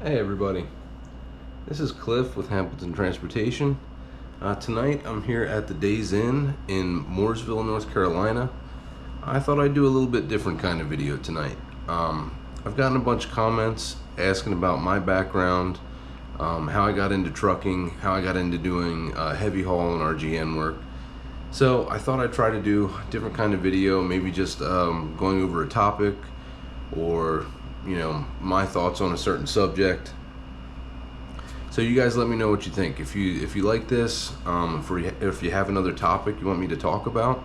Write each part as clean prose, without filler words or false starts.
Hey everybody, this is Cliff with Hamilton Transportation. Tonight I'm here at the Days in Mooresville, North Carolina. I thought I'd do a little bit different kind of video tonight. I've gotten a bunch of comments asking about my background, how I got into trucking, how I got into doing heavy haul and RGN work. So I thought I'd try to do a different kind of video, maybe just going over a topic or my thoughts on a certain subject. So you guys let me know what you think. If you like this, if you have another topic you want me to talk about,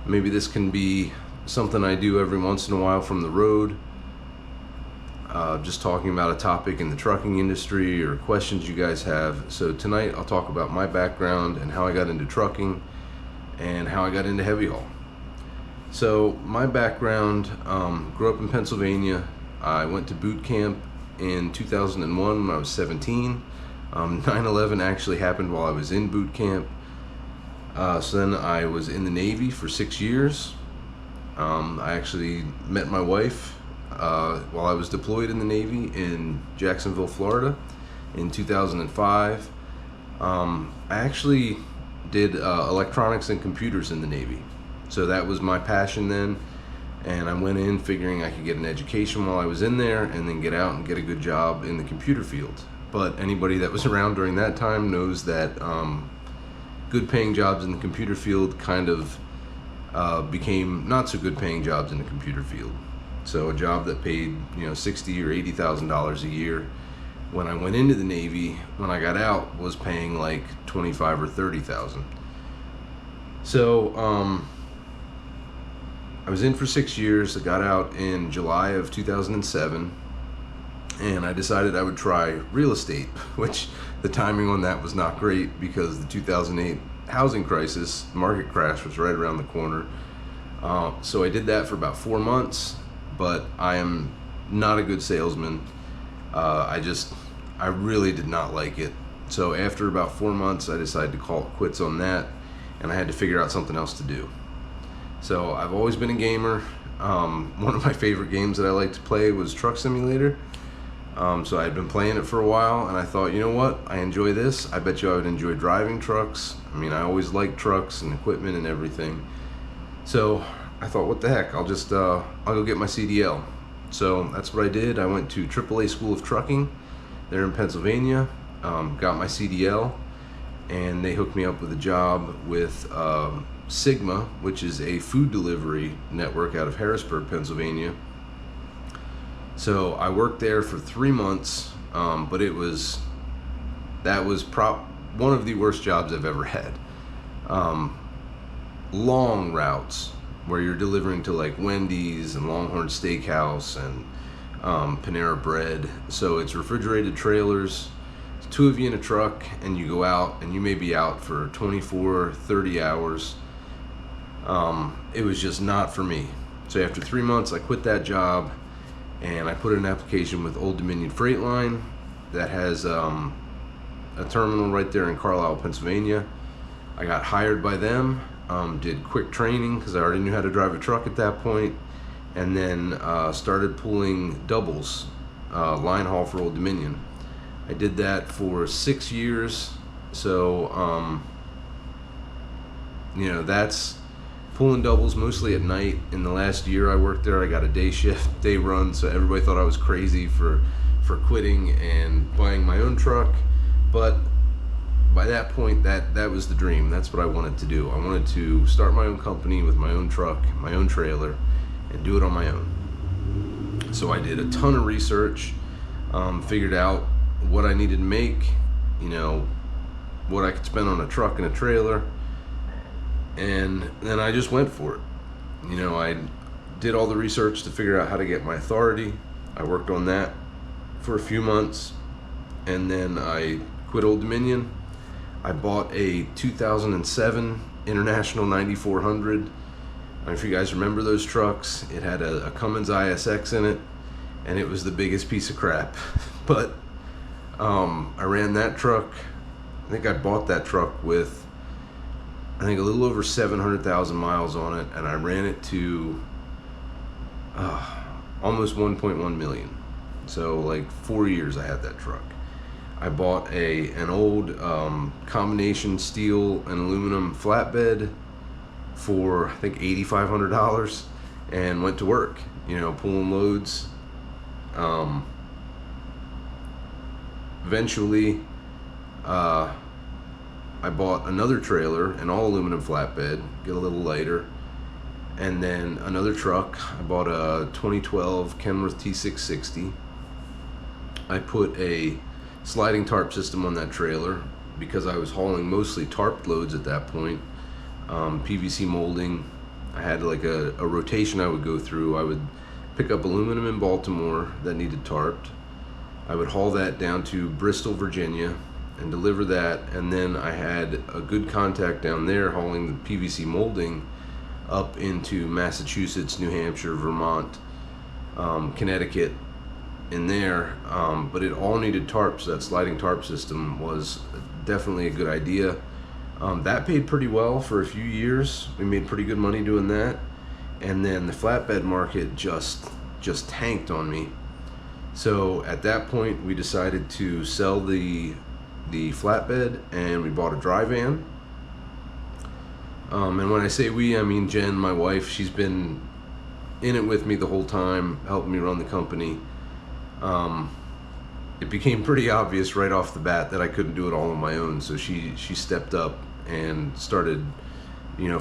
maybe this can be something I do every once in a while from the road, just talking about a topic in the trucking industry or questions you guys have. So tonight I'll talk about my background and how I got into trucking and how I got into heavy haul. So my background, grew up in Pennsylvania. I went to boot camp in 2001 when I was 17. 9/11 actually happened while I was in boot camp. So then I was in the Navy for 6 years. I actually met my wife while I was deployed in the Navy in Jacksonville, Florida in 2005. I actually did electronics and computers in the Navy. So that was my passion then. And I went in figuring I could get an education while I was in there and then get out and get a good job in the computer field. But anybody that was around during that time knows that good paying jobs in the computer field kind of became not so good paying jobs in the computer field. So a job that paid $60,000 or $80,000 a year when I went into the Navy, when I got out, was paying like $25,000 or $30,000. So I was in for 6 years. I got out in July of 2007, and I decided I would try real estate, which the timing on that was not great because the 2008 housing crisis, market crash, was right around the corner. So I did that for about 4 months, but I am not a good salesman. I really did not like it. So after about 4 months, I decided to call it quits on that, and I had to figure out something else to do. So I've always been a gamer. One of my favorite games that I like to play was Truck Simulator. So I had been playing it for a while, and I thought, you know what, I enjoy this. I bet you I would enjoy driving trucks. I mean, I always liked trucks and equipment and everything. So I thought, what the heck, I'll go get my CDL. So that's what I did. I went to AAA School of Trucking there in Pennsylvania, got my CDL, and they hooked me up with a job with Sigma, which is a food delivery network out of Harrisburg, Pennsylvania. So I worked there for 3 months, but that was one of the worst jobs I've ever had. Long routes where you're delivering to like Wendy's and Longhorn Steakhouse and Panera Bread. So it's refrigerated trailers. It's 2 of you in a truck, and you go out, and you may be out for 24, 30 hours. It was just not for me. So after 3 months, I quit that job, and I put in an application with Old Dominion Freight Line that has a terminal right there in Carlisle, Pennsylvania. I got hired by them, did quick training because I already knew how to drive a truck at that point, and then started pulling doubles, line haul for Old Dominion. I did that for 6 years. So that's pulling doubles mostly at night. In the last year I worked there, I got a day shift, day run, so everybody thought I was crazy for quitting and buying my own truck. But by that point, that was the dream. That's what I wanted to do. I wanted to start my own company with my own truck, my own trailer, and do it on my own. So I did a ton of research, figured out what I needed to make, what I could spend on a truck and a trailer, and then I just went for it. I did all the research to figure out how to get my authority. I worked on that for a few months, and then I quit Old Dominion. I bought a 2007 International 9400. I don't know if you guys remember those trucks. It had a Cummins ISX in it, and it was the biggest piece of crap. But I ran that truck. I think I bought that truck with a little over 700,000 miles on it, and I ran it to almost 1.1 million. So like 4 years I had that truck. I bought an old combination steel and aluminum flatbed for I think $8,500 and went to work, pulling loads. Eventually, I bought another trailer, an all aluminum flatbed, get a little lighter, and then another truck. I bought a 2012 Kenworth T660. I put a sliding tarp system on that trailer because I was hauling mostly tarp loads at that point. PVC molding. I had like a rotation I would go through. I would pick up aluminum in Baltimore that needed tarped. I would haul that down to Bristol, Virginia, and deliver that, and then I had a good contact down there hauling the PVC molding up into Massachusetts, New Hampshire, Vermont, Connecticut in there, but it all needed tarps. That sliding tarp system was definitely a good idea. That paid pretty well for a few years. We made pretty good money doing that, and then the flatbed market just tanked on me. So at that point we decided to sell the flatbed, and we bought a dry van. And when I say we, I mean Jen, my wife. She's been in it with me the whole time, helping me run the company. It became pretty obvious right off the bat that I couldn't do it all on my own, so she stepped up and started,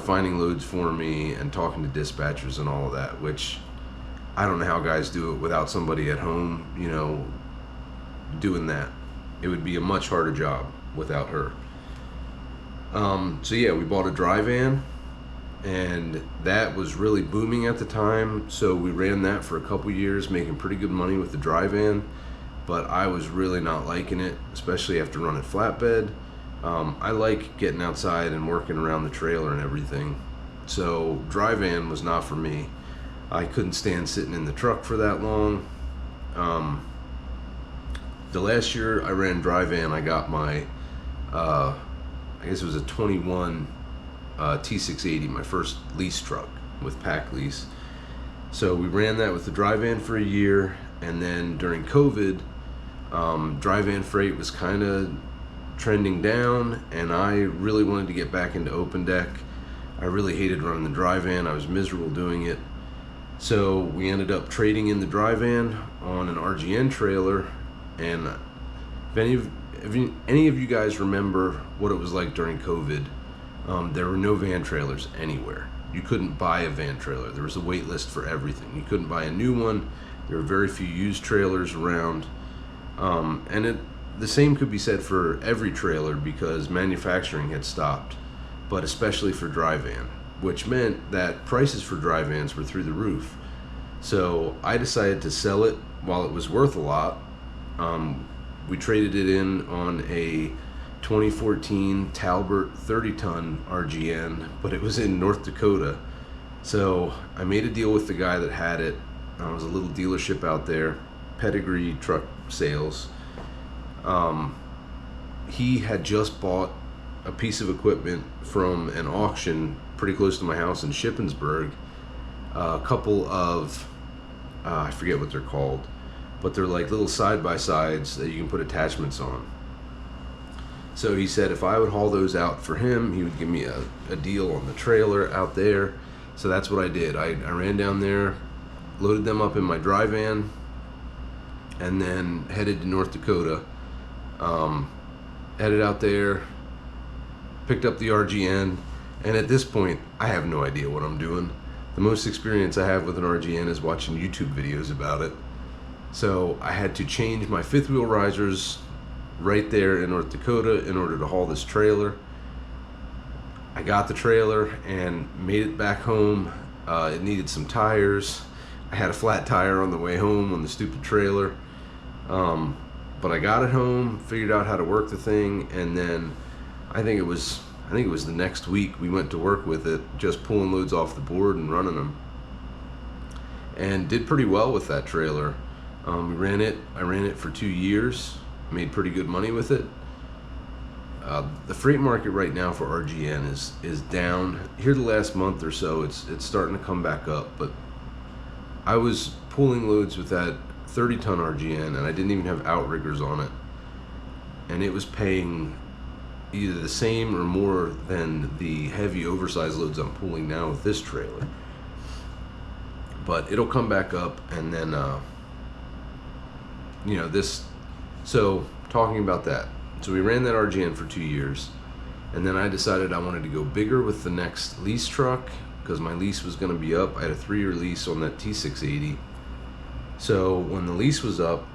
finding loads for me and talking to dispatchers and all of that, which I don't know how guys do it without somebody at home, doing that. It would be a much harder job without her. So yeah, we bought a dry van, and that was really booming at the time. So we ran that for a couple years, making pretty good money with the dry van, but I was really not liking it, especially after running flatbed. I like getting outside and working around the trailer and everything. So dry van was not for me. I couldn't stand sitting in the truck for that long. The last year I ran dry van, I got my, I guess it was a 21 T680, my first lease truck with pack lease. So we ran that with the dry van for a year, and then during COVID, dry van freight was kind of trending down, and I really wanted to get back into open deck. I really hated running the dry van. I was miserable doing it. So we ended up trading in the dry van on an RGN trailer. And if any of you guys remember what it was like during COVID, there were no van trailers anywhere. You couldn't buy a van trailer. There was a wait list for everything. You couldn't buy a new one. There were very few used trailers around. And the same could be said for every trailer because manufacturing had stopped, but especially for dry van, which meant that prices for dry vans were through the roof. So I decided to sell it while it was worth a lot. We traded it in on a 2014 Talbert 30-ton RGN, but it was in North Dakota. So I made a deal with the guy that had it. It was a little dealership out there, Pedigree Truck Sales. He had just bought a piece of equipment from an auction pretty close to my house in Shippensburg. A couple of, I forget what they're called, but they're like little side-by-sides that you can put attachments on. So he said if I would haul those out for him, he would give me a deal on the trailer out there. So that's what I did. I ran down there, loaded them up in my dry van, and then headed to North Dakota. Headed out there, picked up the RGN, and at this point, I have no idea what I'm doing. The most experience I have with an RGN is watching YouTube videos about it. So I had to change my fifth wheel risers right there in North Dakota in order to haul this trailer. I got the trailer and made it back home. It needed some tires. I had a flat tire on the way home on the stupid trailer. But I got it home, figured out how to work the thing, and then I think it was the next week we went to work with it, just pulling loads off the board and running them. And did pretty well with that trailer. I ran it for 2 years, made pretty good money with it. The freight market right now for RGN is down. Here the last month or so, it's starting to come back up, but I was pulling loads with that 30-ton RGN, and I didn't even have outriggers on it, and it was paying either the same or more than the heavy oversized loads I'm pulling now with this trailer. But it'll come back up, and then you know, this. So talking about that, so we ran that RGN for 2 years, and then I decided I wanted to go bigger with the next lease truck, because my lease was going to be up. I had a 3-year lease on that T680. So when the lease was up,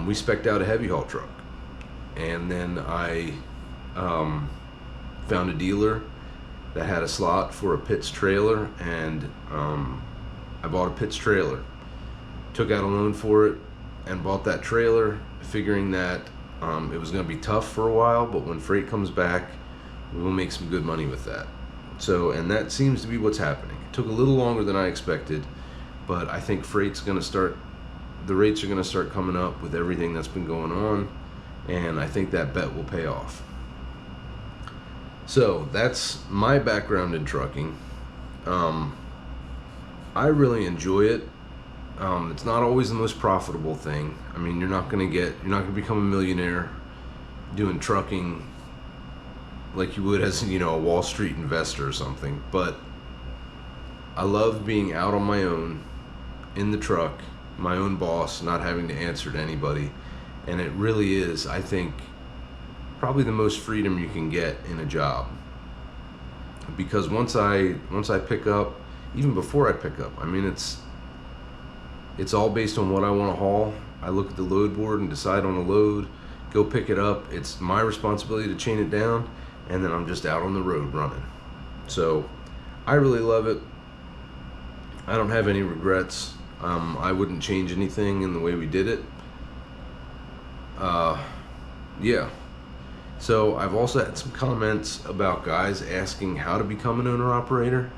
we spec'd out a heavy haul truck, and then I found a dealer that had a slot for a Pitts trailer, and I bought a Pitts trailer, took out a loan for it, and bought that trailer, figuring that it was going to be tough for a while, but when freight comes back, we will make some good money with that. So, and that seems to be what's happening. It took a little longer than I expected, but I think freight's going to start, the rates are going to start coming up with everything that's been going on, and I think that bet will pay off. So that's my background in trucking. I really enjoy it. It's not always the most profitable thing. I mean, you're not going to become a millionaire doing trucking like you would as, you know, a Wall Street investor or something. But I love being out on my own in the truck, my own boss, not having to answer to anybody. And it really is, I think, probably the most freedom you can get in a job. Because once I pick up, even before I pick up, I mean, it's all based on what I want to haul. I look at the load board and decide on a load, go pick it up. It's my responsibility to chain it down, and then I'm just out on the road running. So I really love it. I don't have any regrets. I wouldn't change anything in the way we did it. Yeah. So I've also had some comments about guys asking how to become an owner-operator.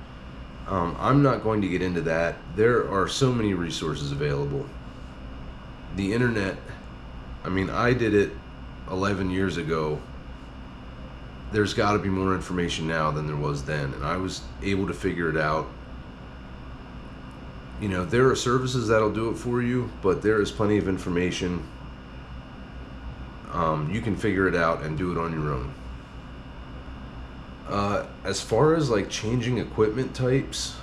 I'm not going to get into that. There are so many resources available. The internet, I mean, I did it 11 years ago. There's got to be more information now than there was then, and I was able to figure it out. You know, there are services that'll do it for you, but there is plenty of information. You can figure it out and do it on your own. As far as like changing equipment types,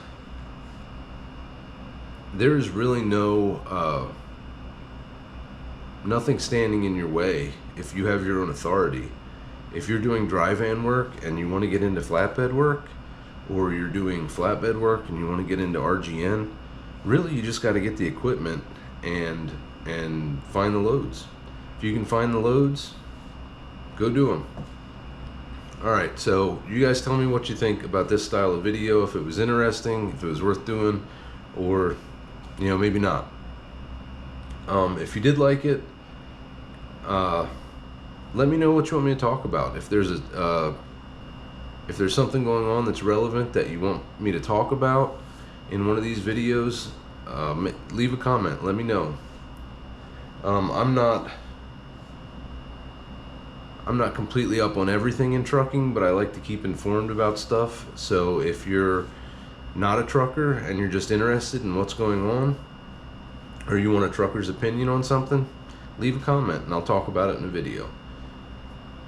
there is really nothing standing in your way if you have your own authority. If you're doing dry van work and you want to get into flatbed work, or you're doing flatbed work and you want to get into RGN, really you just got to get the equipment and find the loads. If you can find the loads, go do them. Alright, so you guys tell me what you think about this style of video, if it was interesting, if it was worth doing, or, you know, maybe not. If you did like it, let me know what you want me to talk about. If there's something going on that's relevant that you want me to talk about in one of these videos, leave a comment, let me know. I'm not completely up on everything in trucking, but I like to keep informed about stuff. So if you're not a trucker and you're just interested in what's going on, or you want a trucker's opinion on something, leave a comment and I'll talk about it in a video.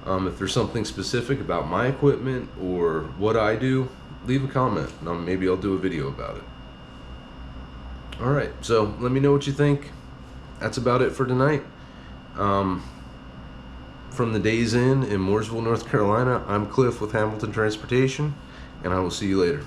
If there's something specific about my equipment or what I do, leave a comment and maybe I'll do a video about it. Alright, so let me know what you think. That's about it for tonight. From the Days Inn in Mooresville, North Carolina, I'm Cliff with Hamilton Transportation, and I will see you later.